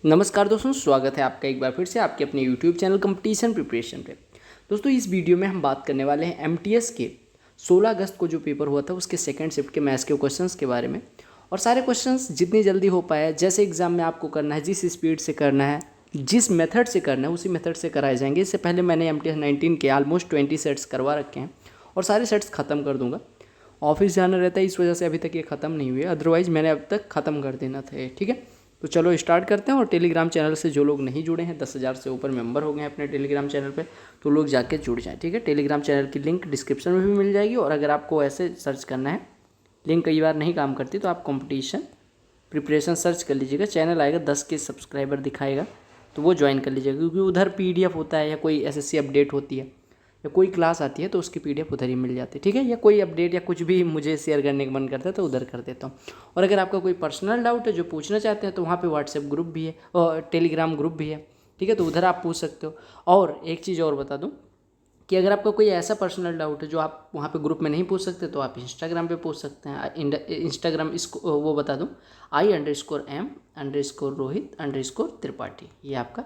नमस्कार दोस्तों, स्वागत है आपका एक बार फिर से आपके अपने YouTube चैनल कंपटीशन प्रिपरेशन पे। दोस्तों, इस वीडियो में हम बात करने वाले हैं एमटीएस के 16 अगस्त को जो पेपर हुआ था उसके सेकंड शिफ्ट के मैथ्स के क्वेश्चंस के बारे में। और सारे क्वेश्चंस जितनी जल्दी हो पाए, जैसे एग्जाम में आपको करना है, जिस स्पीड से करना है, जिस मेथड से करना है, उसी मेथड से कराए जाएंगे। इससे पहले मैंने एमटीएस 19 के ऑलमोस्ट 20 सेट्स करवा रखे हैं और सारे सेट्स ख़त्म कर दूँगा। ऑफिस जाना रहता है, इस वजह से अभी तक ये ख़त्म नहीं हुए, अदरवाइज़ मैंने अब तक ख़त्म कर देना था। ठीक है, तो चलो स्टार्ट करते हैं। और टेलीग्राम चैनल से जो लोग नहीं जुड़े हैं, 10,000 से ऊपर मेंबर हो गए हैं अपने टेलीग्राम चैनल पे, तो लोग जाके जुड़ जाएं। ठीक है, टेलीग्राम चैनल की लिंक डिस्क्रिप्शन में भी मिल जाएगी। और अगर आपको ऐसे सर्च करना है, लिंक कई बार नहीं काम करती, तो आप कंपटीशन प्रिपरेशन सर्च कर लीजिएगा, चैनल आएगा, 10 के सब्सक्राइबर दिखाएगा, तो वो ज्वाइन कर लीजिएगा। क्योंकि उधर पीडीएफ होता है, या कोई एसएससी अपडेट होती है, या कोई क्लास आती है, तो उसकी पीडीएफ उधर ही मिल जाती है। ठीक है, या कोई अपडेट या कुछ भी मुझे शेयर करने का मन करता है तो उधर कर देता हूँ। और अगर आपका कोई पर्सनल डाउट है जो पूछना चाहते हैं, तो वहाँ पे व्हाट्सएप ग्रुप भी है और टेलीग्राम ग्रुप भी है। ठीक है, तो उधर आप पूछ सकते हो। और एक चीज़ और बता दूँ कि अगर आपका कोई ऐसा पर्सनल डाउट है जो आप वहाँ पे ग्रुप में नहीं पूछ सकते, तो आप इंस्टाग्राम पे पूछ सकते हैं। इंस्टाग्राम इसको वो बता दूँ, I_M_Rohit_Tripathi, ये आपका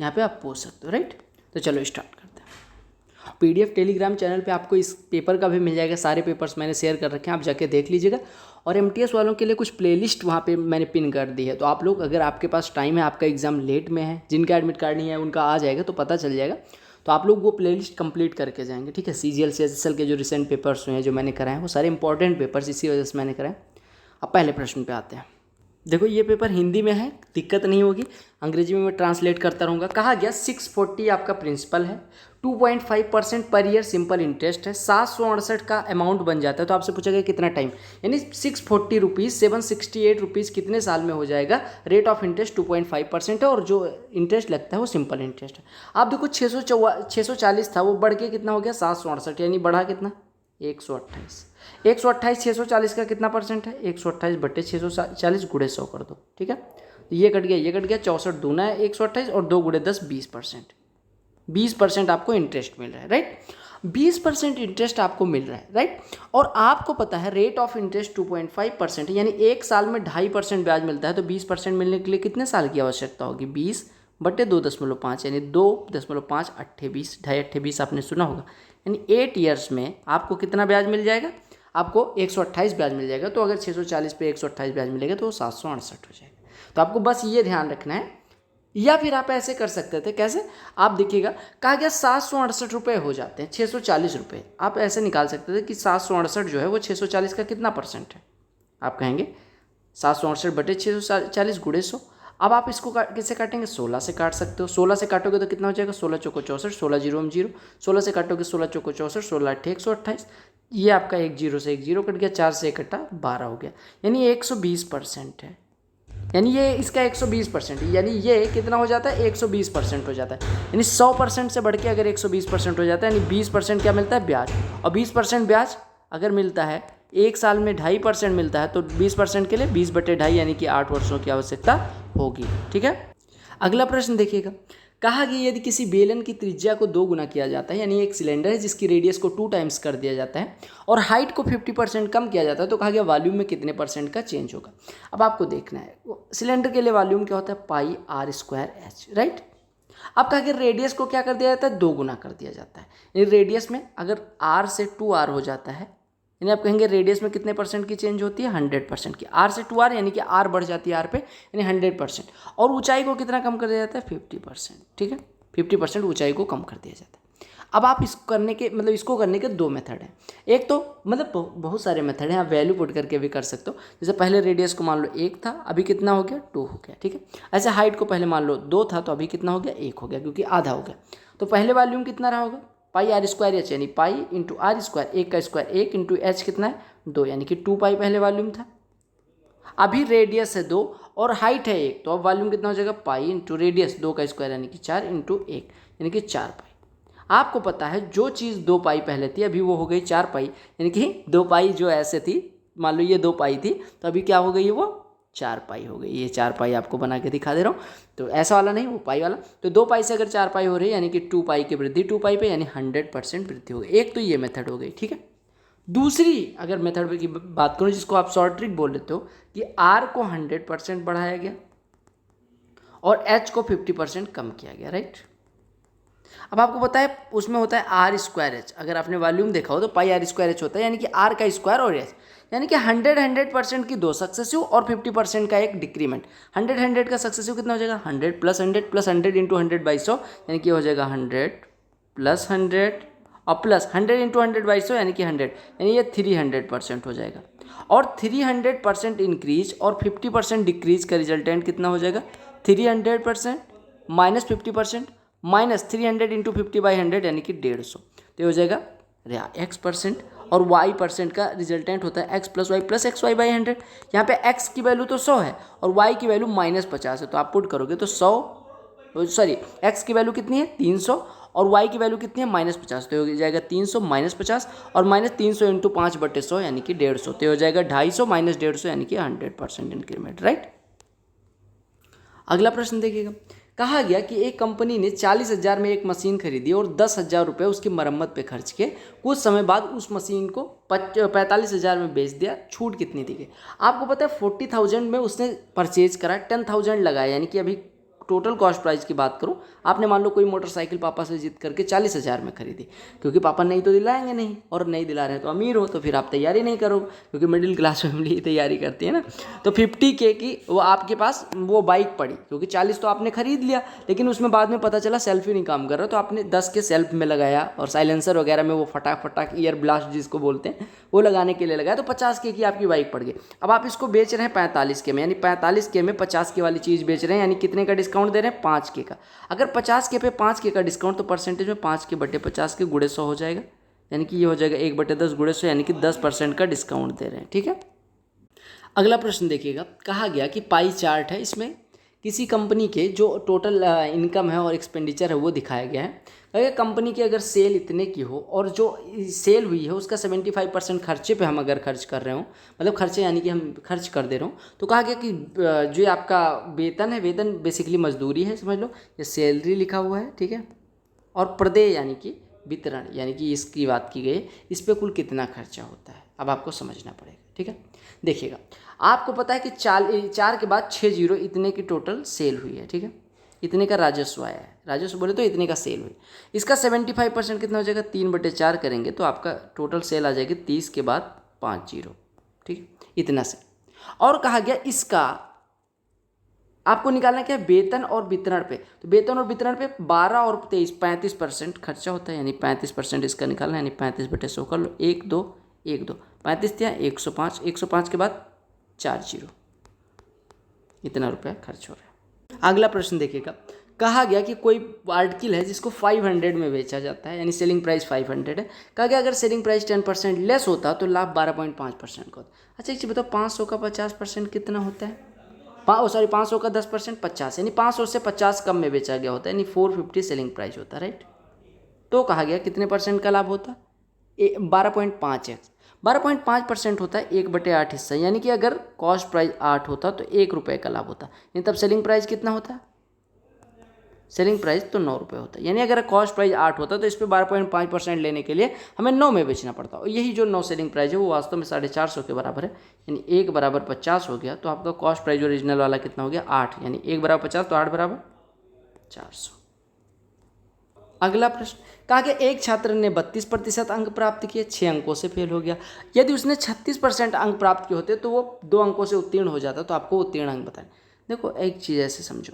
यहाँ पे आप पूछ सकते हो। राइट, तो चलो स्टार्ट करते हैं। पीडीएफ टेलीग्राम चैनल पे आपको इस पेपर का भी मिल जाएगा, सारे पेपर्स मैंने शेयर कर रखे हैं, आप जाके देख लीजिएगा। और एमटीएस वालों के लिए कुछ प्लेलिस्ट वहाँ पे मैंने पिन कर दी है, तो आप लोग, अगर आपके पास टाइम है, आपका एग्ज़ाम लेट में है, जिनका एडमिट कार्ड नहीं है उनका आ जाएगा तो पता चल जाएगा, तो आप लोग वो प्लेलिस्ट कंप्लीट करके जाएंगे। ठीक है, सीजीएल सीएचएसएल के जो रिसेंट पेपर्स हुए हैं, जो मैंने कराए हैं, वो सारे इंपॉर्टेंट पेपर्स इसी वजह से मैंने कराए। अब पहले प्रश्न पे आते हैं। देखो, ये पेपर हिंदी में है, दिक्कत नहीं होगी, अंग्रेजी में मैं ट्रांसलेट करता रहूँगा। कहा गया 640 आपका प्रिंसिपल है, 2.5% पर ईयर सिंपल इंटरेस्ट है, 768 का अमाउंट बन जाता है। तो आपसे पूछा गया कितना टाइम, यानी 640 रुपीज़ 768 रुपीज़ कितने साल में हो जाएगा। रेट ऑफ इंटरेस्ट 2.5% है, और जो इंटरेस्ट लगता है वो सिंपल इंटरेस्ट है। आप देखो, 640 था, वो बढ़ के कितना हो गया 768, यानी बढ़ा कितना 128। 128 640 का कितना परसेंट है, 128/640 गुणे 100 कर दो। ठीक है, तो ये कट गया, ये कट गया, 64 दूना है 128, और 2 गुणे 10 20%। 20% आपको इंटरेस्ट मिल रहा है। राइट, 20% इंटरेस्ट आपको मिल रहा है। राइट, और आपको पता है रेट ऑफ इंटरेस्ट 2.5% है, यानी एक साल में 2.5% ब्याज मिलता है। तो 20% मिलने के लिए कितने साल की आवश्यकता होगी, 20/2.5, यानी 2.5 8 20, 2.5 8 20 आपने सुना होगा, यानी 8 ईयर्स में आपको कितना ब्याज मिल जाएगा, आपको 128 ब्याज मिल जाएगा। तो अगर 640 पे 128 ब्याज मिलेगा तो वो 768 हो जाएगा। तो आपको बस ये ध्यान रखना है। या फिर आप ऐसे कर सकते थे, कैसे, आप देखिएगा, कहा गया 768 रुपये हो जाते हैं 640 रुपये। आप ऐसे निकाल सकते थे कि 768 जो है वो 640 का कितना परसेंट है। आप कहेंगे 768/640 गुणे 100। अब आप इसको किससे काटेंगे, 16 से काट सकते हो। 16 से काटोगे तो कितना हो जाएगा, 16 चौको 64, 16 जीरो में जीरो, 16 से काटोगे 16 चौको 64, 16 8 128। ये आपका एक जीरो से एक जीरो कट गया, 4 से 1 कटा 12 हो गया, यानी 120% है। यानी ये इसका 120%, यानी ये कितना हो जाता है, 120% हो जाता है। यानी 100% से बढ़ के अगर 120% हो जाता है, यानी 20% क्या मिलता है, ब्याज। और 20% ब्याज अगर मिलता है, एक साल में 2.5% मिलता है, तो 20% के लिए 20/2.5, यानी कि 8 वर्षों की आवश्यकता होगी। ठीक है, अगला प्रश्न देखिएगा। कहा कि यदि किसी बेलन की त्रिज्या को 2 गुना किया जाता है, यानी एक सिलेंडर है जिसकी रेडियस को 2 टाइम्स कर दिया जाता है, और हाइट को 50% कम किया जाता है, तो कहा गया वॉल्यूम में कितने परसेंट का चेंज होगा। अब आपको देखना है, सिलेंडर के लिए वॉल्यूम क्या होता है, πr²h। राइट, अब कहा गया रेडियस को क्या कर दिया जाता है, 2 गुना कर दिया जाता है। यानी रेडियस में अगर r से 2r हो जाता है, यानी आप कहेंगे रेडियस में कितने परसेंट की चेंज होती है, 100% की। r से 2r, यानी कि r बढ़ जाती है r पे, यानी 100%। और ऊंचाई को कितना कम कर दिया जाता है, 50%। ठीक है, 50% ऊंचाई को कम कर दिया जाता है। अब आप इसको करने के 2 मेथड हैं। एक तो बहुत सारे मेथड हैं, आप वैल्यू पुट करके भी कर सकते हो। जैसे पहले रेडियस को मान लो 1 था, अभी कितना हो गया, 2 हो गया। ठीक है, ऐसे हाइट को पहले मान लो 2 था, तो अभी कितना हो गया, 1 हो गया, क्योंकि आधा हो गया। तो पहले वॉल्यूम कितना रहा होगा, πr²h, यानी π×r², 1 का स्क्वायर 1 इंटू h कितना है, 2, यानी कि 2π पहले वॉल्यूम था। अभी रेडियस है 2 और हाइट है 1, तो अब वॉल्यूम कितना हो जाएगा, पाई इंटू रेडियस 2 का स्क्वायर, यानी कि 4 इंटू 1, यानी कि 4π। आपको पता है जो चीज़ 2π पहले थी, अभी वो हो गई 4π, यानी कि 2π जो ऐसे थी, मान लो ये 2π थी, तो अभी क्या हो गई है, वो 4π हो गई। ये 4π आपको बना के दिखा दे रहा हूँ, तो ऐसा वाला नहीं, वो पाई वाला। तो 2π से अगर 4π हो रही है, यानी कि 2π की वृद्धि 2π पे, यानी 100% वृद्धि हो गई। एक तो ये मेथड हो गई। ठीक है, दूसरी अगर मेथड की बात करूँ, जिसको आप शॉर्ट ट्रिक बोल लेते हो, कि r को 100% बढ़ाया गया, और एच को 50% कम किया गया, राइट। अब आपको पता है उसमें होता है आर स्क्वायर एच, अगर आपने वॉल्यूम देखा हो तो पाई आर स्क्वायर एच होता है, यानी कि आर का स्क्वायर और एच, यानी कि 100% की दो सक्सेसिव और 50% का एक डिक्रीमेंट। 100 का सक्सेसिव कितना हो जाएगा 100 प्लस 100 प्लस 100 इंटू 100/100, यानी कि हो जाएगा 100 प्लस 100 और प्लस 100 इंटू 100/100 यानी कि 100, यानी ये 300% हो जाएगा। और 300% इंक्रीज और 50% डिक्रीज का रिजल्टेंट कितना हो जाएगा 300% माइनस 50% माइनस 300 इंटू 50/100 यानी कि 150, तो ये हो जाएगा x%। और y% का रिजल्टेंट होता है x plus Y plus XY/100। यहाँ पे x की वैल्यू तो 100 है और y की वैल्यू -50 है, तो आप पुट करोगे तो 100 सॉरी x की वैल्यू कितनी है 300 और y की वैल्यू कितनी है -50, तो हो जाएगा 300 -50 और -300 इंटू 5/100 यानी कि 150, तो हो जाएगा 250 माइनस 150 यानी कि 100% इंक्रीमेंट, राइट। अगला प्रश्न देखिएगा, कहा गया कि एक कंपनी ने 40,000 में एक मशीन खरीदी और 10,000 रुपये उसकी मरम्मत पे खर्च किए। कुछ समय बाद उस मशीन को 45,000 में बेच दिया, छूट कितनी दी गई। आपको पता है 40,000 में उसने परचेज करा, 10,000 लगाया, यानी कि अभी टोटल कॉस्ट प्राइस की बात करूँ, आपने मान लो कोई मोटरसाइकिल पापा से जिद करके 40,000 में खरीदी, क्योंकि पापा नहीं तो दिलाएंगे नहीं, और नहीं दिला रहे हैं तो अमीर हो, तो फिर आप तैयारी नहीं करोगे, क्योंकि मिडिल क्लास फैमिली ही तैयारी करती है ना। तो 50K की वो आपके पास वो बाइक पड़ी, क्योंकि 40 तो आपने खरीद लिया, लेकिन उसमें बाद में पता चला सेल्फ ही नहीं काम कर रहा, तो आपने 10 के सेल्फ में लगाया और साइलेंसर वगैरह में वो फटाक फटाक ईयर ब्लास्ट जिसको बोलते हैं वो लगाने के लिए लगाया, तो 50K की आपकी बाइक पड़ गई। अब आप इसको बेच रहे हैं 45K में, यानी 45K में 50K वाली चीज़ बेच रहे हैं, यानी कितने का डिस्काउंट दे रहे हैं 5K का। अगर 50K पे 5K का डिस्काउंट, तो परसेंटेज में 5K/50 के गुणे 100 हो जाएगा, यानी कि ये हो जाएगा 1/10 गुणे 100, यानी कि 10% का डिस्काउंट दे रहे हैं, ठीक है। अगला प्रश्न देखिएगा, कहा गया कि पाई चार्ट है, इसमें किसी कंपनी के जो टोटल इनकम है और एक्सपेंडिचर है वो दिखाया गया है। अगर कंपनी की अगर सेल इतने की हो और जो सेल हुई है उसका 75% खर्चे पे हम अगर खर्च कर रहे हो, मतलब खर्चे यानी कि हम खर्च कर दे रहे हो, तो कहा गया कि जो आपका वेतन है, वेतन बेसिकली मजदूरी है, समझ लो, ये सैलरी लिखा हुआ है, ठीक है, और प्रदेय यानी कि वितरण, यानी कि इसकी बात की गई, इस पर कुल कितना खर्चा होता है, अब आपको समझना पड़ेगा, ठीक है। देखिएगा, आपको पता है कि 4 के बाद 6 जीरो इतने की टोटल सेल हुई है, ठीक है, इतने का राजस्व आया है, राजस्व बोले तो इतने का सेल हुई, इसका 75% कितना हो जाएगा 3/4 करेंगे तो आपका टोटल सेल आ जाएगी 30 के बाद 5 जीरो, ठीक, इतना से। और कहा गया इसका आपको निकालना क्या है वेतन और वितरण पे, तो वेतन और वितरण पे 12 और 23 35% खर्चा होता है, यानी 35% इसका निकालना है, यानी 35/100 कर लो, 1 2 1 2 35 दिया 105, 105 के बाद 4 जीरो, इतना रुपया खर्च हो रहा है। अगला प्रश्न देखिएगा, कहा गया कि कोई आर्टिकल है जिसको 500 में बेचा जाता है, यानी सेलिंग प्राइस 500 है। कहा गया अगर सेलिंग प्राइस 10% लेस होता तो लाभ 12.5% का होता। अच्छा एक चीज़ बताओ, 500 का 50% कितना होता है, 500 का 10% 50, यानी 500 से 50 कम में बेचा गया होता है, यानी 450 सेलिंग प्राइस होता है, राइट। तो कहा गया कितने परसेंट का लाभ होता है 12.5x, 12.5% होता है 1/8 हिस्सा, यानी कि अगर कॉस्ट प्राइस 8 होता तो 1 रुपये का लाभ होता, यानी तब सेलिंग प्राइस कितना होता है, सेलिंग प्राइस तो 9 रुपये होता है, यानी अगर कॉस्ट प्राइस 8 होता तो इस पर 12.5% लेने के लिए हमें 9 में बेचना पड़ता, और यही जो 9 सेलिंग प्राइस है वो वास्तव में 450 के बराबर है, यानी 1 बराबर 50 हो गया, तो आपका कॉस्ट प्राइस ओरिजिनल वाला कितना हो गया 8, यानी 1 बराबर 50 तो 8 बराबर 400। अगला प्रश्न, कहा गया एक छात्र ने 32% अंक प्राप्त किए, 6 अंकों से फेल हो गया, यदि उसने 36% अंक प्राप्त किए होते तो वो 2 अंकों से उत्तीर्ण हो जाता, तो आपको उत्तीर्ण अंक बताएं। देखो एक चीज़ ऐसे समझो,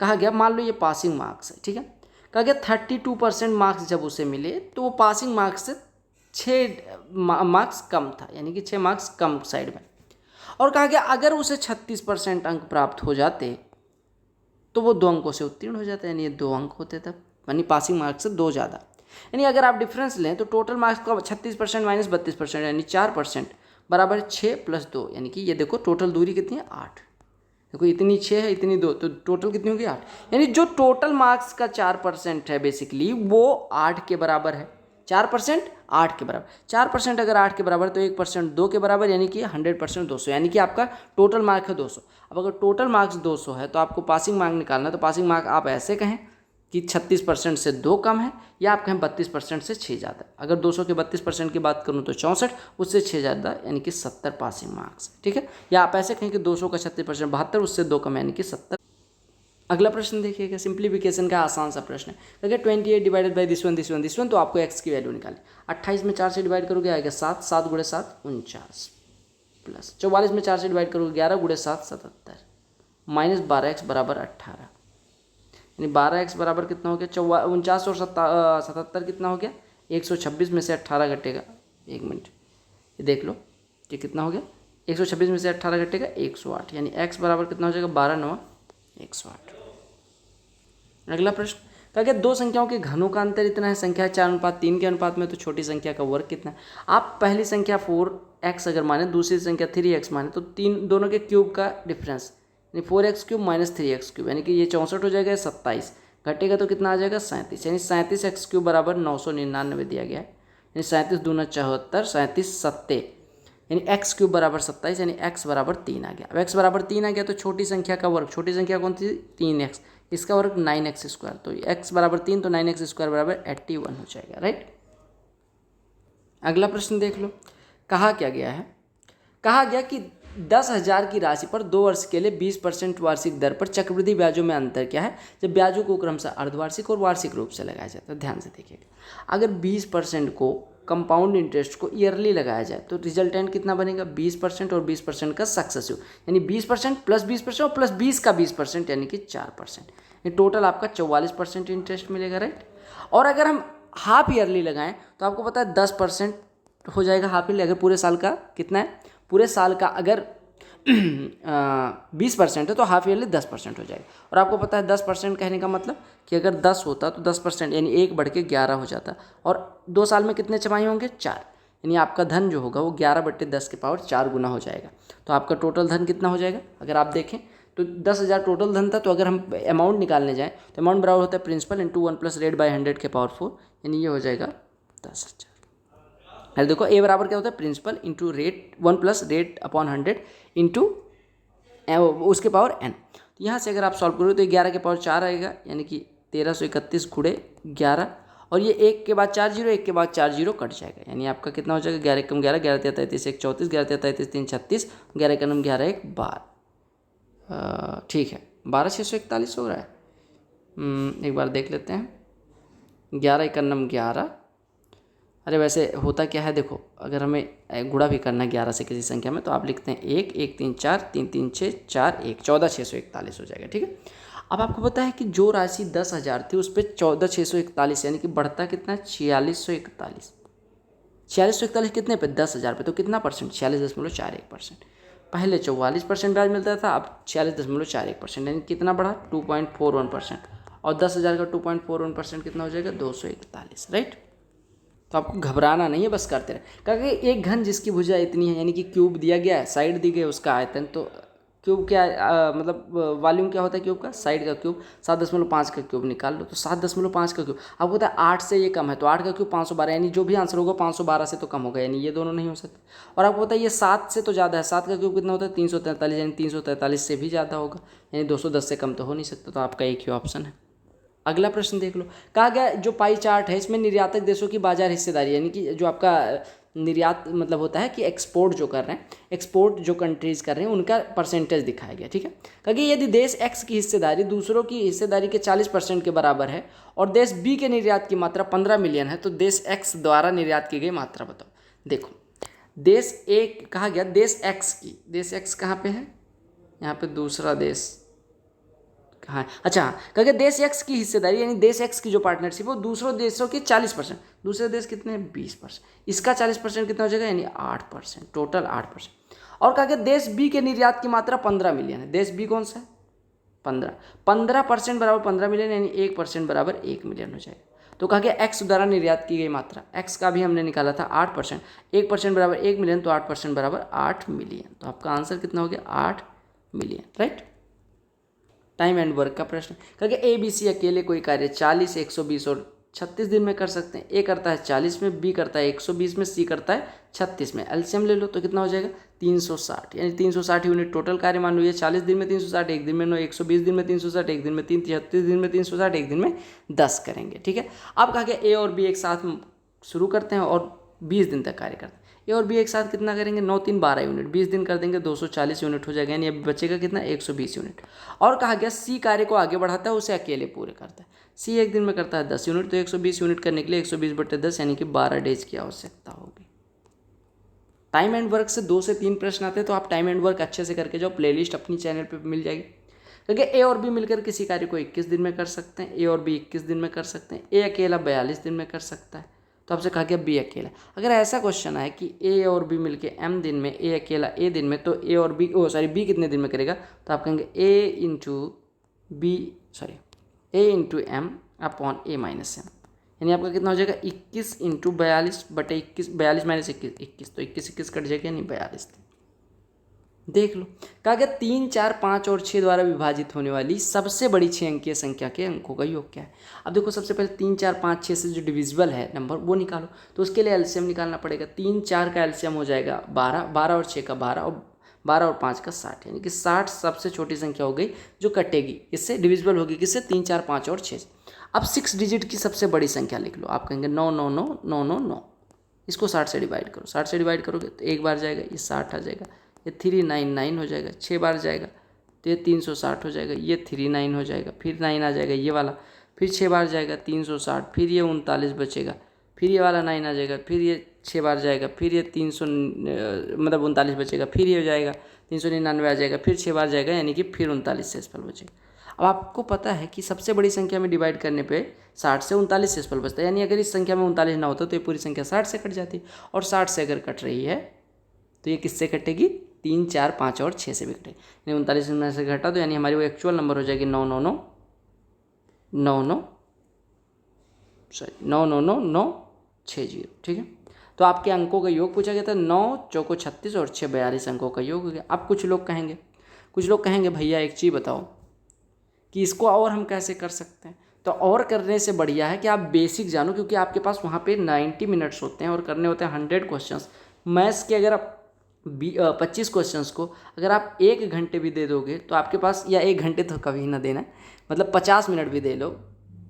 कहा गया मान लो ये पासिंग मार्क्स है, ठीक है, कहा गया 32% मार्क्स जब उसे मिले तो वो पासिंग मार्क्स से 6 मार्क्स कम था, यानी कि 6 मार्क्स कम साइड में। और कहा गया अगर उसे 36% अंक प्राप्त हो जाते तो वो 2 अंकों से उत्तीर्ण हो जाता, यानी ये 2 अंक होते तब, यानी पासिंग मार्क्स से 2 ज़्यादा, यानी अगर आप डिफरेंस लें तो टोटल मार्क्स का 36% माइनस 32% यानी 4% बराबर 6 + 2, यानी कि ये देखो टोटल दूरी कितनी है 8, देखो इतनी 6 है इतनी 2, तो टोटल कितनी होगी 8, यानी जो टोटल मार्क्स का 4% है बेसिकली वो 8 के बराबर है, 4% 8 के बराबर, 4% अगर 8 के बराबर तो 1% 2 के बराबर, यानी कि 100% 200, यानी कि आपका टोटल मार्क है 200। अब अगर टोटल मार्क्स 200 है तो आपको पासिंग मार्क निकालना है, तो पासिंग मार्क आप ऐसे कहें कि 36% से 2 कम है, या आप कहें 32% से 6 ज़्यादा। अगर 200 के 32% की बात करूँ तो 64, उससे 6 ज़्यादा यानी कि 70 पासिंग मार्क्स, ठीक है, या आप ऐसे कहें कि 200 का 36% 72, उससे 2 कम यानी कि 70। अगला प्रश्न देखिएगा, सिंप्लीफिकेशन का आसान सा प्रश्न है। अगर 28 डिवाइडेड बाई दिस वन तो आपको x की वैल्यू निकाली। 28 में 4 से डिवाइड करोगे आएगा 7, 7 गुणे 7 49, प्लस 44 में 4 से डिवाइड करोगे 11 गुणे 7 77, माइनस 12x बराबर 18, यानी 12x बराबर कितना हो गया 49 और 77 कितना हो गया 126 में से 18 घटेगा, 1 मिनट ये देख लो कि कितना हो गया 126 में से 18 घटेगा 108, यानी x बराबर कितना हो जाएगा 12 9 108। अगला प्रश्न कहा गया दो संख्याओं के घनों का अंतर इतना है, संख्या 4:3 के अनुपात में, तो छोटी संख्या का वर्ग कितना है। आप पहली संख्या 4x अगर माने, दूसरी संख्या 3x माने, तो तीन दोनों के क्यूब का डिफरेंस यानी 4x cube minus 3x cube, यानी कि ये 64 हो जाएगा, 27 घटेगा तो कितना आ जाएगा 37, यानी 37x क्यूब बराबर 999 दिया गया है, यानी 37 दूना 74, 37 सत्ते, यानी x क्यूब बराबर 27, यानी x बराबर 3 आ गया। अब x बराबर 3 आ गया तो छोटी संख्या का वर्ग, छोटी संख्या कौन थी 3x, इसका वर्ग 9x स्क्वायर, तो x बराबर 3 तो 9x स्क्वायर बराबर 81 हो जाएगा, राइट। अगला प्रश्न देख लो, कहा क्या गया है, कहा गया कि 10,000 की राशि पर 2 वर्ष के लिए 20% वार्षिक दर पर चक्रवृद्धि ब्याजों में अंतर क्या है जब ब्याजों को क्रमशः अर्धवार्षिक और वार्षिक रूप से लगाया जाता है। ध्यान से देखिएगा, अगर 20% को कंपाउंड इंटरेस्ट को ईयरली लगाया जाए तो रिजल्टेंट कितना बनेगा 20% और 20% का सक्सेसिव, यानी 20% प्लस 20% और प्लस 20 का 20%, यानी कि 4%, ये टोटल आपका 44% इंटरेस्ट मिलेगा, राइट। और अगर हम हाफ ईयरली लगाएं तो आपको पता है 10% हो जाएगा हाफ ईयरली, अगर पूरे साल का कितना है, पूरे साल का अगर 20% है तो हाफ ईयरली 10% हो जाएगा। और आपको पता है 10% कहने का मतलब कि अगर 10 होता तो 10% यानी 1 बढ़ के 11 हो जाता, और 2 साल में कितने छमाही होंगे 4, यानी आपका धन जो होगा वो 11/10 के पावर 4 गुना हो जाएगा। तो आपका टोटल धन कितना हो जाएगा, अगर आप देखें तो 10,000 टोटल धन था, तो अगर हम अमाउंट निकालने जाएँ तो अमाउंट बराबर होता है principal into 1 plus rate by 100 के पावर 4, यानी ये हो जाएगा 10,000। अरे देखो ए बराबर क्या होता है principal into rate 1 plus rate upon 100 into उसके पावर n। तो यहाँ से अगर आप सॉल्व करोगे तो 11 के पावर 4 आएगा, यानी कि 1331 गुणे 11, और ये 1 के बाद 4 जीरो, 1 के बाद 4 जीरो कट जाएगा, यानी आपका कितना हो जाएगा 11 कम 11, 11 33 1 34, 11 33 3 36, 11 का नम 11 1 12, ठीक है 12,641 हो रहा है। एक बार देख लेते हैं, 11 का नम 11, अरे वैसे होता क्या है देखो, अगर हमें गुणा भी करना है 11 से किसी संख्या में तो आप लिखते हैं 1 1 3 4 3 3 6 4 1, 14,641 हो जाएगा, ठीक है। अब आपको पता है कि जो राशि 10,000 थी उस पर 14,641 यानी कि बढ़ता कितना है 4641, 4641 कितने पे 10,000 पे, तो कितना परसेंट 46.41%। पहले 44% ब्याज मिलता था, अब 46.41%, यानी कितना बढ़ा 2.41%, और 10,000 का 2.41% कितना हो जाएगा 241, राइट। तो आपको घबराना नहीं है, बस करते रहे। क्योंकि एक घन जिसकी भुजा इतनी है, यानी कि क्यूब दिया गया है, साइड दी गई है उसका आयतन, तो क्यूब क्या मतलब वॉल्यूम क्या होता है क्यूब का, साइड का क्यूब, 7.5 का क्यूब निकाल लो, तो 7.5 का क्यूब आपको पता है 8 से ये कम है, तो 8 का क्यूब 512, यानी जो भी आंसर होगा 512 से तो कम होगा, यानी ये दोनों नहीं हो सकते। और आपको पता है ये 7 से तो ज़्यादा है, 7 का क्यूब कितना होता है 343, यानी 343 से भी ज़्यादा होगा, यानी 210 से कम तो हो नहीं सकता, तो आपका एक ही ऑप्शन है। अगला प्रश्न देख लो, कहा गया जो पाई चार्ट है इसमें निर्यातक देशों की बाजार हिस्सेदारी, यानी कि जो आपका निर्यात मतलब होता है कि एक्सपोर्ट जो कर रहे हैं, एक्सपोर्ट जो कंट्रीज कर रहे हैं उनका परसेंटेज दिखाया गया, ठीक है। कहा गया यदि देश एक्स की हिस्सेदारी दूसरों की हिस्सेदारी के 40% के बराबर है और देश बी के निर्यात की मात्रा 15 मिलियन है, तो देश एक्स द्वारा निर्यात की गई मात्रा बताओ। देखो देश एक कहा गया, देश एक्स की, देश एक्स कहाँ पे है, यहाँ पे दूसरा देश कहाँ है, अच्छा क्योंकि देश एक्स की हिस्सेदारी यानी देश एक्स की जो पार्टनरशिप है वो दूसरों देशों की 40%, दूसरे देश कितने 20%, इसका 40% कितना हो जाएगा यानी 8%, टोटल 8%। और कहा गया देश बी के निर्यात की मात्रा 15 मिलियन है, देश बी कौन सा है 15% बराबर 15 मिलियन, यानी 1% बराबर 1 मिलियन हो जाएगा। तो कहा गया एक्स द्वारा निर्यात की गई मात्रा, एक्स का भी हमने निकाला था 8%, 1% बराबर 1 मिलियन, तो 8% बराबर 8 मिलियन, तो आपका आंसर कितना हो गया 8 million, right. Time and work का प्रश्न, क्योंकि ए बी सी अकेले कोई कार्य 40, 120 और 36 दिन में कर सकते हैं। ए करता है 40 में, बी करता है 120 में, सी करता है 36 में। एलसीएम ले लो तो कितना हो जाएगा 360, यानी 360 यूनिट टोटल कार्य मान लो, ये 40 दिन में 360, एक दिन में 9, 120 दिन में 360, एक दिन में 3, 36 दिन में 360, एक दिन में 10 करेंगे, ठीक है। अब कहा गया ए और बी एक साथ शुरू करते हैं और 20 दिन तक कार्य करते हैं। ए और बी एक साथ कितना करेंगे, 9 3 12 यूनिट, 20 दिन कर देंगे 240 यूनिट हो जाएगा, यानी अभी बचेगा कितना, 120 यूनिट। और कहा गया सी कार्य को आगे बढ़ाता है, उसे अकेले पूरे करता है। सी एक दिन में करता है 10 यूनिट, तो 120 यूनिट करने के लिए 120/10 यानी कि 12 डेज की आवश्यकता होगी। टाइम एंड वर्क से 2 से 3 प्रश्न आते हैं, तो आप टाइम एंड वर्क अच्छे से करके जाओ, प्लेलिस्ट अपनी चैनल पे मिल जाएगी। क्योंकि ए और बी मिलकर किसी कार्य को 21 दिन में कर सकते हैं, ए और बी 21 दिन में कर सकते हैं, ए अकेला 42 दिन में कर सकता है, तो आपसे कहा गया बी अकेला। अगर ऐसा क्वेश्चन है कि ए और बी मिलके m दिन में, ए अकेला ए दिन में, तो ए और बी बी कितने दिन में करेगा, तो आप कहेंगे ए इंटू एम अपॉन ए माइनस एम, यानी आपका कितना हो जाएगा 21 इंटू 42/21, 42 माइनस 21, तो 21 कट जाएगा, यानी 42 दिन। देख लो, कहा गया 3 4 5 और 6 द्वारा विभाजित होने वाली सबसे बड़ी 6 अंकीय संख्या के अंकों का योग क्या है। अब देखो, सबसे पहले 3 4 5 6 से जो डिविजिबल है नंबर वो निकालो, तो उसके लिए एलसीएम निकालना पड़ेगा। 3 4 का एलसीएम हो जाएगा 12, 12 और 6 का 12, और 12 और 5 का 60, यानी कि 60 सबसे छोटी संख्या हो गई जो कटेगी, इससे डिविजिबल होगी किससे, 3 4 5 और 6। अब 6 डिजिट की सबसे बड़ी संख्या लिख लो, आप कहेंगे 9 9 9 9 9 9, इसको 60 से डिवाइड करो, 60 से डिवाइड करोगे तो एक बार जाएगा, ये 60 आ जाएगा, ये 399 हो जाएगा, 6 बार जाएगा तो ये 360 हो जाएगा, ये 39 हो जाएगा, फिर 9 आ जाएगा ये वाला, फिर 6 बार जाएगा 360, फिर ये 39 बचेगा, फिर ये वाला 9 आ जाएगा, फिर ये 6 बार जाएगा, फिर ये 300 मतलब 39 बचेगा, फिर ये हो जाएगा 399 आ जाएगा, फिर 6 बार जाएगा, यानी कि फिर 39 शेषफल बचेगा। अब आपको पता है कि सबसे बड़ी संख्या में डिवाइड करने पे 60 से 39 शेषफल बचता है, यानी अगर इस संख्या में 39 ना होता तो ये पूरी संख्या 60 से कट जाती, और 60 से अगर कट रही है तो ये किससे कटेगी, 3 4 5 और 6 से भी कटेगी, यानी 39 में से घटा दो, यानी हमारी वो एक्चुअल नंबर हो जाएगी 9 9 9 9 9 9 9 9 9 6 0। ठीक है, तो आपके अंकों का योग पूछा गया था, 9 चौको 36 और 6 42 अंकों का योग हो गया। अब कुछ लोग कहेंगे भैया एक चीज़ बताओ कि इसको और हम कैसे कर सकते हैं, तो और करने से बढ़िया है कि आप बेसिक जानो, क्योंकि आपके पास वहाँ पे 90 मिनट्स होते हैं और करने होते हैं 100 क्वेश्चंस। मैथ्स के अगर आप 25 क्वेश्चंस को अगर आप 1 घंटे भी दे दोगे तो आपके पास, या 1 घंटे तो कभी ना देना, मतलब 50 मिनट भी दे लो,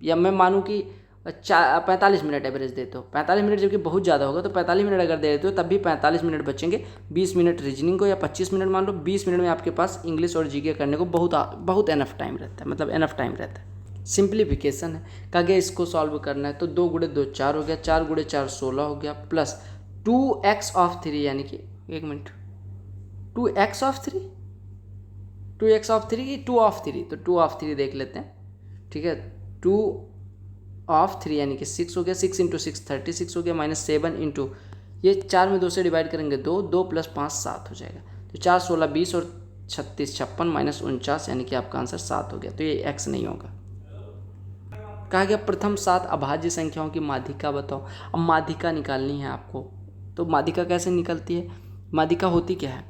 या मैं मानूँ कि 45 मिनट एवरेज देते हो, 45 मिनट जबकि बहुत ज़्यादा होगा, तो 45 मिनट अगर दे देते हो तब भी 45 मिनट बचेंगे, 20 मिनट रीजनिंग को, या 25 मिनट मान लो, 20 मिनट में आपके पास इंग्लिश और जीके करने को बहुत एनफ टाइम रहता है, मतलब एनफ टाइम रहता है। सिंप्लीफिकेशन है, कहा गया इसको सॉल्व करना है, तो 2 गुणे 2 4 हो गया, 4 गुणे 4 16 हो गया, प्लस 2x ऑफ 3, यानी कि 1 मिनट, 2x ऑफ 3 की 2 ऑफ 3, तो 2 ऑफ 3 देख लेते हैं। ठीक है, 2 ऑफ 3 यानी कि 6 हो गया, 6 इंटू 6 36 हो गया, माइनस 7 इंटू ये 4 में 2 से डिवाइड करेंगे 2 2 प्लस 5 7 हो जाएगा, तो 4 16 20 और 36 56 माइनस 49, यानी कि आपका आंसर 7 हो गया, तो ये x नहीं होगा। कहा गया प्रथम 7 अभाज्य संख्याओं की माध्यिका बताओ। अब माध्यिका निकालनी है आपको, तो माध्यिका कैसे निकलती है, माध्यिका होती क्या है,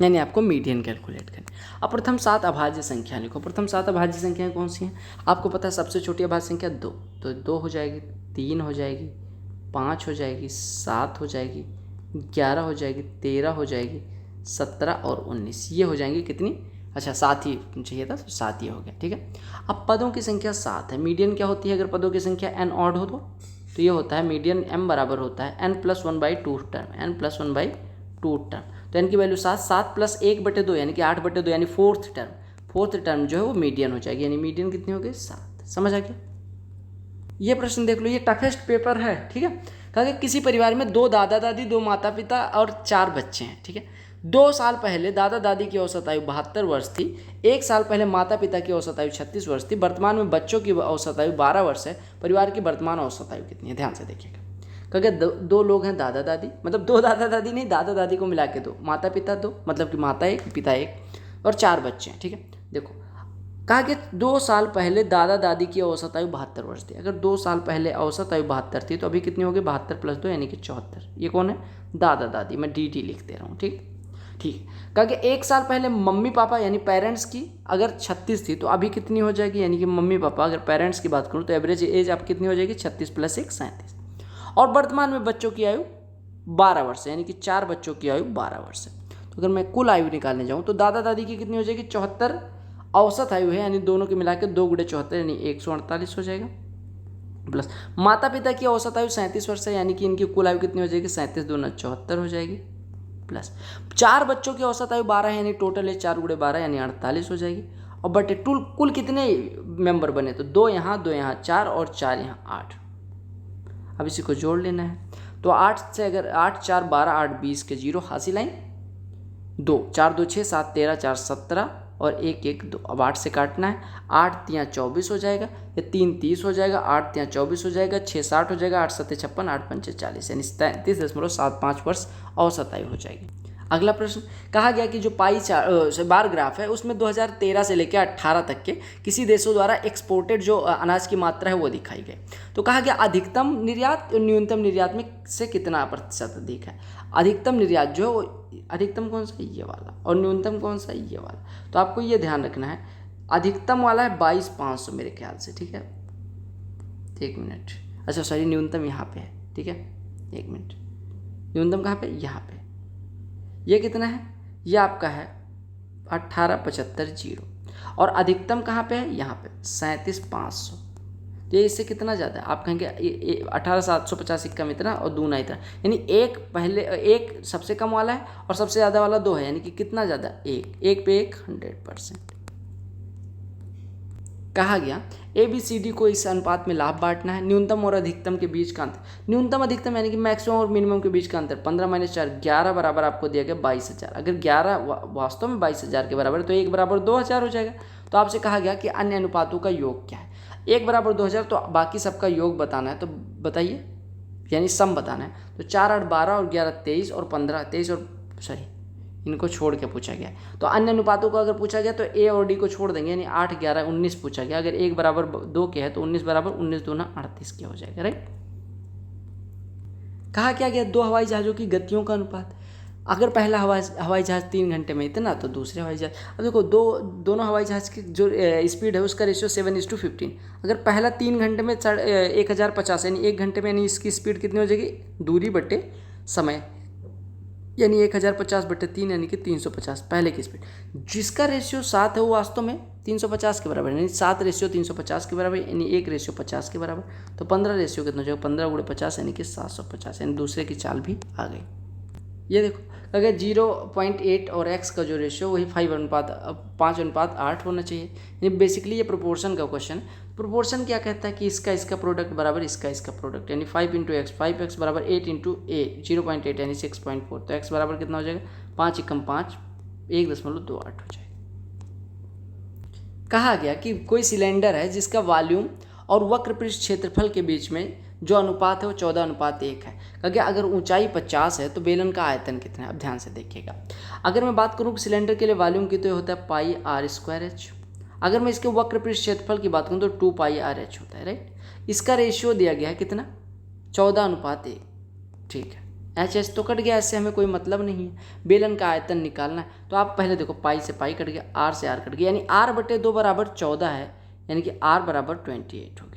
यानी आपको मीडियन कैलकुलेट करनी। अब प्रथम 7 अभाज्य संख्या लिखो। प्रथम 7 अभाज्य संख्याएं कौन सी हैं, आपको पता है सबसे छोटी अभाज्य संख्या 2, तो 2 हो जाएगी, 3 हो जाएगी, 5 हो जाएगी, 7 हो जाएगी, 11 हो जाएगी, 13 हो जाएगी, 17 और 19, ये हो जाएंगी कितनी, अच्छा 7 ही चाहिए था, तो 7 ही हो गया। ठीक है, अब पदों की संख्या 7 है, मीडियन क्या होती है, अगर पदों की संख्या n ऑड हो तो ये होता है मीडियन m बराबर होता है n+1/2 टर्म, n+1/2 टर्म, तो n की वैल्यू 7, 7 प्लस 1/2 यानी कि 8/2, यानी फोर्थ टर्म जो है वो मीडियन हो जाएगी, यानी मीडियन कितनी हो गई 7। समझ आ गया। ये प्रश्न देख लो, ये टफेस्ट पेपर है। ठीक है, कहा कि किसी परिवार में 2 दादा दादी, 2 माता पिता और 4 बच्चे हैं। ठीक है, 2 साल पहले दादा दादी की औसत आयु 72 वर्ष थी, 1 साल पहले माता पिता की औसत आयु 36 वर्ष थी, वर्तमान में बच्चों की औसत आयु 12 वर्ष है, परिवार की वर्तमान औसत आयु कितनी है, ध्यान से देखिएगा। क्योंकि 2 लोग हैं दादा दादी, मतलब 2 दादा दादी नहीं, दादा दादी को मिला के 2, माता पिता 2, मतलब कि माता 1 पिता 1 और 4 बच्चे हैं। ठीक है, देखो कहा कि 2 साल पहले दादा दादी की औसत आयु 72 वर्ष थी। अगर 2 साल पहले औसत आयु 72 थी तो अभी कितनी होगी, 72 + 2 यानी कि 74। ये कौन है, दादा दादी, मैं डी लिख दे रहा हूँ। ठीक, कहा कि 1 साल पहले मम्मी पापा यानी पेरेंट्स की अगर 36 थी तो अभी कितनी हो जाएगी, यानी कि मम्मी पापा, अगर पेरेंट्स की बात करूँ तो एवरेज एज आप कितनी हो जाएगी, 36 + 1 37। और वर्तमान में बच्चों की आयु 12 वर्ष है, यानी कि 4 बच्चों की आयु 12 वर्ष है। तो अगर मैं कुल आयु निकालने जाऊँ तो दादा दादी की कितनी हो जाएगी, 74 औसत आयु है, यानी दोनों के मिला के 2 × 74 यानी 148 हो जाएगा। प्लस माता पिता की औसत आयु 37 वर्ष है, यानी कि इनकी कुल आयु कितनी हो जाएगी, 37 दूना 74 हो जाएगी। प्लस 4 बच्चों की औसत आयु 12 है, यानी टोटल है 4 गुणे 12 यानी 48 हो जाएगी। और बटे कुल कितने मेंबर बने, तो 2 यहाँ 2 यहाँ 4 और 4 यहाँ 8। अब इसी को जोड़ लेना है, तो 8 से अगर 8 4 12 8 20 के 0 हासिल आए, 2 4 2 6 7 13 4 17 और 1 1 2। अब 8 से काटना है, 8 3 24 हो जाएगा, या 3 30 हो जाएगा, 8 3 24 हो जाएगा, 6 60 हो जाएगा, 8 7 56 8 5 40, यानी 33.75 वर्ष औसत आयु हो जाएगी। अगला प्रश्न, कहा गया कि जो बार ग्राफ है उसमें 2013 से लेकर 18 तक के किसी देशों द्वारा एक्सपोर्टेड जो अनाज की मात्रा है वो दिखाई गई। तो कहा गया अधिकतम निर्यात और न्यूनतम निर्यात में से कितना प्रतिशत अधिक है। अधिकतम निर्यात जो है वो अधिकतम कौन सा, ये वाला, और न्यूनतम कौन सा, ये वाला। तो आपको ये ध्यान रखना है, अधिकतम वाला है 22,500 मेरे ख्याल से, ठीक है। 1 मिनट, अच्छा सॉरी, न्यूनतम यहाँ पे है, ठीक है। 1 मिनट, न्यूनतम कहाँ पे, यहाँ पे। ये कितना है, ये आपका है 18,75,0 और अधिकतम कहाँ पे है, यहाँ पे 37,500। तो ये इससे कितना ज़्यादा है, आप कहेंगे 18,750 कम इतना और दूना इतना, यानी एक सबसे कम वाला है और सबसे ज़्यादा वाला 2 है, यानी कि कितना ज़्यादा, एक पे 100%। कहा गया ABCD को इस अनुपात में लाभ बांटना है। न्यूनतम और अधिकतम के बीच का अंतर, न्यूनतम अधिकतम यानी कि मैक्सिमम और मिनिमम के बीच का अंतर 15 - 4 11 बराबर आपको दिया गया 22,000। अगर 11 वास्तव में 22,000 के बराबर है तो 1 बराबर 2,000 हो जाएगा। तो आपसे कहा गया कि अन्य अनुपातों का योग क्या है। 1 बराबर 2,000, तो बाकी सबका योग बताना है, तो बताइए, यानी सम बताना है। तो 4 8 12 और 11 23 और 15 23 और सॉरी इनको छोड़ के पूछा गया। तो अन्य अनुपातों को अगर पूछा गया तो A और D को छोड़ देंगे, यानी 8 11 19 पूछा गया। अगर 1 बराबर 2 के है तो 19 बराबर 19 दूना 38 के हो जाएगा, राइट। कहा क्या गया, 2 हवाई जहाज़ों की गतियों का अनुपात। अगर पहला हवाई जहाज़ 3 घंटे में इतना, तो दूसरे हवाई जहाज़, अब देखो दोनों हवाई जहाज़ की जो स्पीड है उसका रेशियो 7:15। अगर पहला 3 घंटे में 1050, यानी 1 घंटे में, यानी इसकी स्पीड कितनी हो जाएगी, दूरी बटे समय, यानी 1050 बटे 3 यानी कि 350 पहले की स्पीड। जिसका रेशियो 7 है वो वास्तव में 350 के बराबर है, यानी 7 रेशियो 350 के बराबर, यानी 1 रेशियो 50 के बराबर। तो 15 रेशियो कितना हो जाएगा, 15 × 50 यानी कि 750, यानी दूसरे की चाल भी आ गई। ये देखो अगर 0.8 और x का जो रेशियो वही 5:8 होना चाहिए, यानी बेसिकली ये प्रोपोर्शन का क्वेश्चन। प्रोपोर्शन क्या कहता है कि इसका प्रोडक्ट बराबर इसका प्रोडक्ट, यानी 5 × x 5x बराबर 8 × a 0.8 यानी 6.4। तो x बराबर कितना हो जाएगा, 5 × 5 1.28 हो जाएगा। कहा गया कि कोई सिलेंडर है जिसका वॉल्यूम और वक्रपृष्ठ क्षेत्रफल के बीच में जो अनुपात है वो 14:1 है। क्योंकि अगर ऊंचाई 50 है तो बेलन का आयतन कितना है, अब ध्यान से देखिएगा। अगर मैं बात करूँ सिलेंडर के लिए वॉल्यूम की, तो ये होता है πr²h। अगर मैं इसके वक्रपृष्ठ क्षेत्रफल की बात करूँ तो 2πrh होता है, राइट। इसका रेशियो दिया गया है कितना, 14:1, ठीक है। एच तो कट गया, इससे हमें कोई मतलब नहीं है। बेलन का आयतन निकालना है, तो आप पहले देखो पाई से पाई कट गया, आर से आर कट गया, यानी r/2 बराबर 14 है, यानी कि r बराबर 28 हो गया।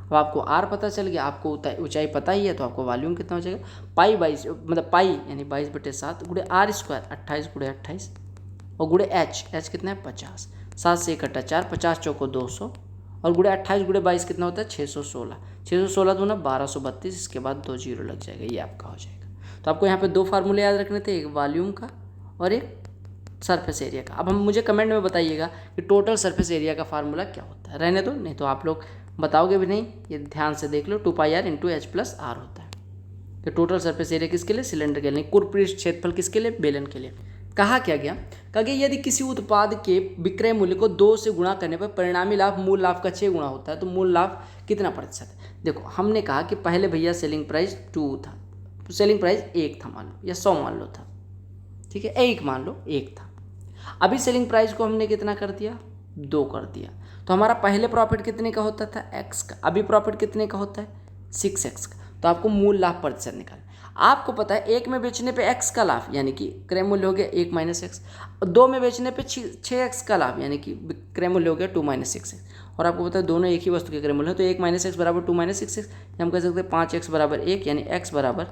अब आपको r पता चल गया, आपको ऊंचाई पता ही है, तो आपको वॉल्यूम कितना हो जाएगा, पाई 22 मतलब पाई यानी 22/7 गुणे r² 28 × 28 और गुणे h कितना है 50। 7 से 1 कटा 4, 50 चौको 200 और गुणे 28 × 22 कितना होता है 616। 616 दूना 1232, इसके बाद 2 0 लग जाएगा, ये आपका हो जाएगा। तो आपको यहाँ पे 2 फार्मूले याद रखने थे, एक वॉल्यूम का और एक सरफेस एरिया का। अब मुझे कमेंट में बताइएगा कि टोटल सरफेस एरिया का फार्मूला क्या होता है। रहने दो, नहीं तो आप लोग बताओगे भी नहीं, ये ध्यान से देख लो। 2πr × h + r होता है। तो टोटल सरफेस एरिया किसके लिए, सिलेंडर के लिए। कुल पृष्ठ क्षेत्रफल किसके लिए, बेलन के लिए। कहा क्या गया, यदि किसी उत्पाद के विक्रय मूल्य को 2 से गुणा करने पर परिणामी लाभ मूल लाभ का 6 गुना होता है, तो मूल लाभ कितना प्रतिशत है। देखो हमने कहा कि पहले भैया सेलिंग प्राइस 2 था, सेलिंग प्राइस 1 था मान लो, या 100 मान लो था, ठीक है, 1 मान लो 1 था। अभी सेलिंग प्राइस को हमने कितना कर दिया, 2 कर दिया। तो हमारा पहले प्रॉफिट कितने का होता था, x का, अभी प्रॉफिट कितने का होता है 6x का। तो आपको मूल लाभ प्रतिशत निकालना। आपको पता है 1 में बेचने पे x का लाभ यानी कि क्रय मूल्य हो गया 1 - x, और 2 में बेचने पे 6x का लाभ यानी कि क्रय मूल्य हो गया 2 - 6x। और आपको पता है दोनों एक ही वस्तु के क्रय मूल्य है, तो 1 - x बराबर 2 - 6x, हम कह सकते हैं 5x बराबर 1, यानी x बराबर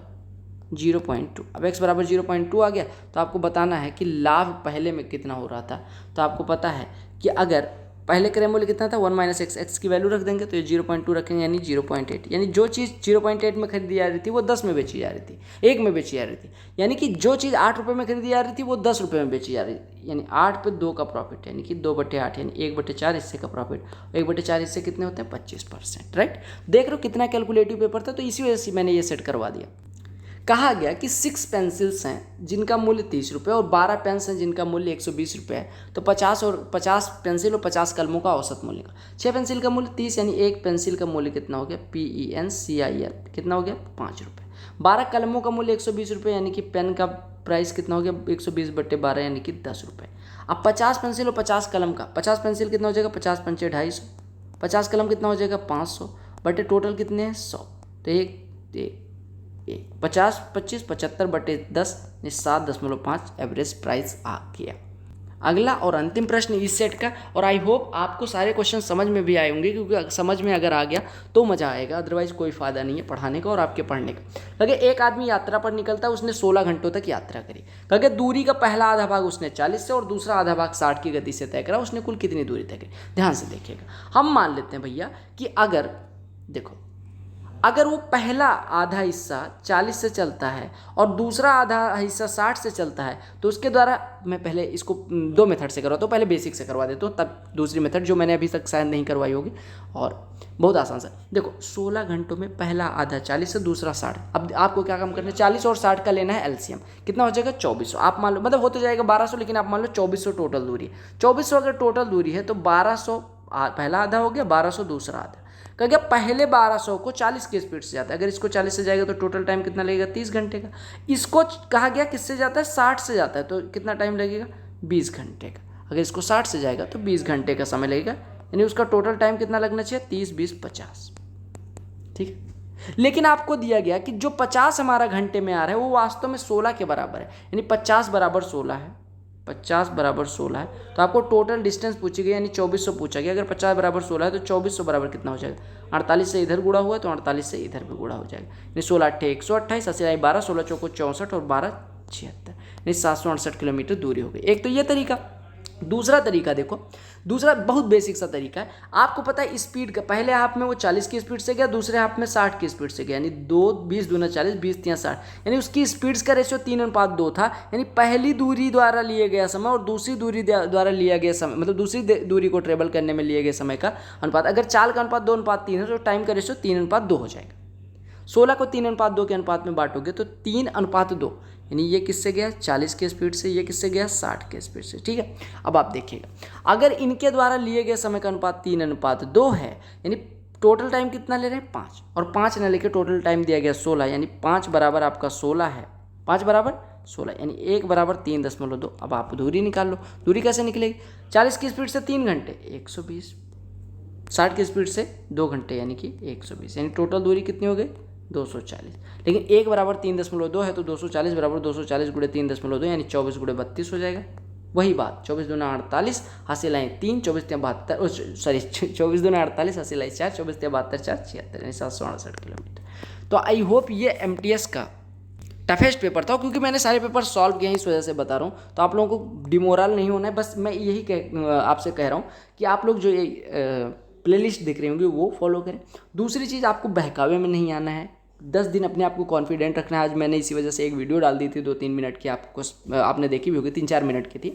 0.2। अब x बराबर 0.2 आ गया, तो आपको बताना है कि लाभ पहले में कितना हो रहा था। तो आपको पता है कि अगर पहले क्रय मूल्य कितना था 1 - x, x की वैल्यू रख देंगे तो ये 0.2 रखेंगे यानी 0.8, यानी जो चीज़ 0.8 में खरीदी जा रही थी वो 10 में बेची जा रही थी, 1 में बेची जा रही थी, यानी कि जो चीज़ 8 रुपये में खरीदी जा रही थी वो 10 रुपये में बेची जा रही थी, यानी 8 पे 2 का प्रॉफिट, यानी कि 2/8 यानी 1/4 हिस्से का प्रॉफिट। 1/4 हिस्से कितने होते हैं 25%, राइट। देख रहे हो कितना कैलकुलेटिव पेपर था, तो इसी वजह से मैंने ये सेट करवा दिया। कहा गया कि 6 पेंसिल्स हैं जिनका मूल्य 30 रुपये और 12 पेन्स हैं जिनका मूल्य 120 रुपये है, तो 50 पेंसिल और 50 कलमों का औसत मूल्य का। 6 पेंसिल का मूल्य 30 यानी एक पेंसिल का मूल्य कितना हो गया PENCIL कितना हो गया 5 रुपये। 12 कलमों का मूल्य 120 रुपये यानी कि पेन का प्राइस कितना हो गया 120/12 यानी कि 10 रुपये। अब 50 पेंसिल और 50 कलम का, 50 पेंसिल कितना हो जाएगा 50 पंचे 250, 50 कलम कितना हो जाएगा 500 बटे टोटल कितने हैं 100, तो एक 50 25 75/10 7.5 एवरेज प्राइस आ गया। अगला और अंतिम प्रश्न इस सेट का, और आई होप आपको सारे क्वेश्चन समझ में भी आए होंगे, क्योंकि समझ में अगर आ गया तो मज़ा आएगा, अदरवाइज कोई फ़ायदा नहीं है पढ़ाने का और आपके पढ़ने का। लगे एक आदमी यात्रा पर निकलता है, उसने 16 घंटों तक यात्रा करी। लगे दूरी का पहला आधा भाग उसने 40 से और दूसरा आधा भाग 60 की गति से तय करा, उसने कुल कितनी दूरी तय करी। ध्यान से देखिएगा, हम मान लेते हैं भैया कि अगर देखो अगर वो पहला आधा हिस्सा 40 से चलता है और दूसरा आधा हिस्सा 60 से चलता है, तो उसके द्वारा मैं पहले इसको 2 मेथड से करवाता हूँ, पहले बेसिक से करवा देता हूँ, तब दूसरी मेथड जो मैंने अभी तक शायद नहीं करवाई होगी, और बहुत आसान सा। देखो 16 घंटों में पहला आधा 40 से दूसरा 60। अब आपको क्या काम करना है 40 और 60 का लेना है एलसीएम, कितना हो जाएगा 2400। आप मान लो मतलब हो तो जाएगा 1200, लेकिन आप मान लो 2400 टोटल दूरी है। 2400 अगर टोटल दूरी है तो 1200 पहला आधा हो गया, 1200 दूसरा आधा। कह गया पहले 1200 को 40 की स्पीड से जाता है, अगर इसको 40 से जाएगा तो टोटल टाइम कितना लगेगा 30 घंटे का। इसको कहा गया किससे जाता है 60 से जाता है, तो कितना टाइम लगेगा 20 घंटे का। अगर इसको 60 से जाएगा तो 20 घंटे का समय लगेगा, यानी उसका टोटल टाइम कितना लगना चाहिए 30 20 50, ठीक है। लेकिन आपको दिया गया कि जो 50 हमारा घंटे में आ रहा है वो वास्तव में 16 के बराबर है, यानी 50 बराबर 16 है, 50 बराबर 16 है, तो आपको टोटल डिस्टेंस पूछी गई, यानी 2400 पूछा गया। अगर 50 बराबर 16 है तो 2400 बराबर कितना हो जाएगा 48 से इधर गुणा हुआ है तो 48 से इधर भी गुणा हो जाएगा, यानी 16 8 128 80 12 16 चौको 64 और 12 76, यानी 768 किलोमीटर दूरी हो गई। एक तो ये तरीका। दूसरा तरीका देखो, दूसरा बहुत बेसिक सा तरीका है। आपको पता है स्पीड का, पहले हाफ में वो 40 की स्पीड से गया, दूसरे हाफ में 60 की स्पीड से गया, यानी 2 20 दूना 40 20 3 60, यानी उसकी स्पीड्स का रेशियो 3:2 था। यानी पहली दूरी द्वारा लिए गया समय और दूसरी दूरी द्वारा लिया गया समय, मतलब दूसरी दूरी को ट्रेवल करने में लिए गए समय का अनुपात, अगर चाल का अनुपात 2:3 है तो टाइम का रेशियो 3:2 हो जाएगा। 16 को 3:2 के अनुपात में बांटोगे तो 3:2, यानी ये किससे गया 40 के स्पीड से, ये किससे गया 60 के स्पीड से, ठीक है। अब आप देखिएगा अगर इनके द्वारा लिए गए समय का अनुपात 3:2 है, यानी टोटल टाइम कितना ले रहे हैं 5, और 5 न लेके टोटल टाइम दिया गया 16, यानी 5 बराबर आपका 16 है, 5 बराबर 16, यानी 1 बराबर 3.2। अब आप दूरी निकाल लो, दूरी कैसे निकलेगी 40 की स्पीड से 3 घंटे 120, 60 की स्पीड से 2 घंटे यानी कि 120, यानी टोटल दूरी कितनी हो गई 240। लेकिन 1 बराबर 3.2 है तो 240 बराबर 240 गुणे 3.2 यानी 24 गुणे 32 हो जाएगा। वही बात 24 दूना 48 हासिल आए 3 24 3 72 सॉरी 24 दूना 48 हासिल आए 4 24 3 72 4 76 यानी 768 किलोमीटर। तो आई होप ये MTS का टफेस्ट पेपर था, क्योंकि मैंने सारे पेपर सॉल्व किए हैं इस वजह से बता रहा हूँ, तो आप लोगों को डिमोरल नहीं होना है। बस मैं यही आपसे कह रहा हूँ कि आप लोग जो ये प्लेलिस्ट देख रहे होंगे वो फॉलो करें। दूसरी चीज़ आपको बहकावे में नहीं आना है, 10 दिन अपने आप को कॉन्फिडेंट रखना है। आज मैंने इसी वजह से एक वीडियो डाल दी थी 2-3 मिनट की, आपने देखी भी होगी 3-4 मिनट की थी,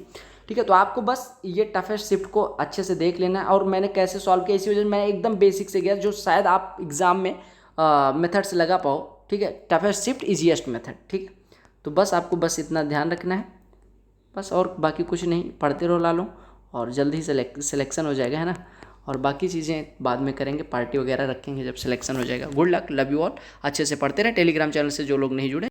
ठीक है। तो आपको बस ये टफेस्ट शिफ्ट को अच्छे से देख लेना है, और मैंने कैसे सॉल्व किया इसी वजह से मैं एकदम बेसिक से गया, जो शायद आप एग्जाम में मेथड्स लगा पाओ, ठीक है। टफेस्ट शिफ्ट ईजीएस्ट मेथड, ठीक है। तो बस आपको बस इतना ध्यान रखना है बस, और बाकी कुछ नहीं, पढ़ते रहो लालो, और जल्दी ही सिलेक्शन हो जाएगा, है ना। और बाकी चीज़ें बाद में करेंगे, पार्टी वगैरह रखेंगे जब सिलेक्शन हो जाएगा। Good luck, love you all, अच्छे से पढ़ते रहें। टेलीग्राम चैनल से जो लोग नहीं जुड़े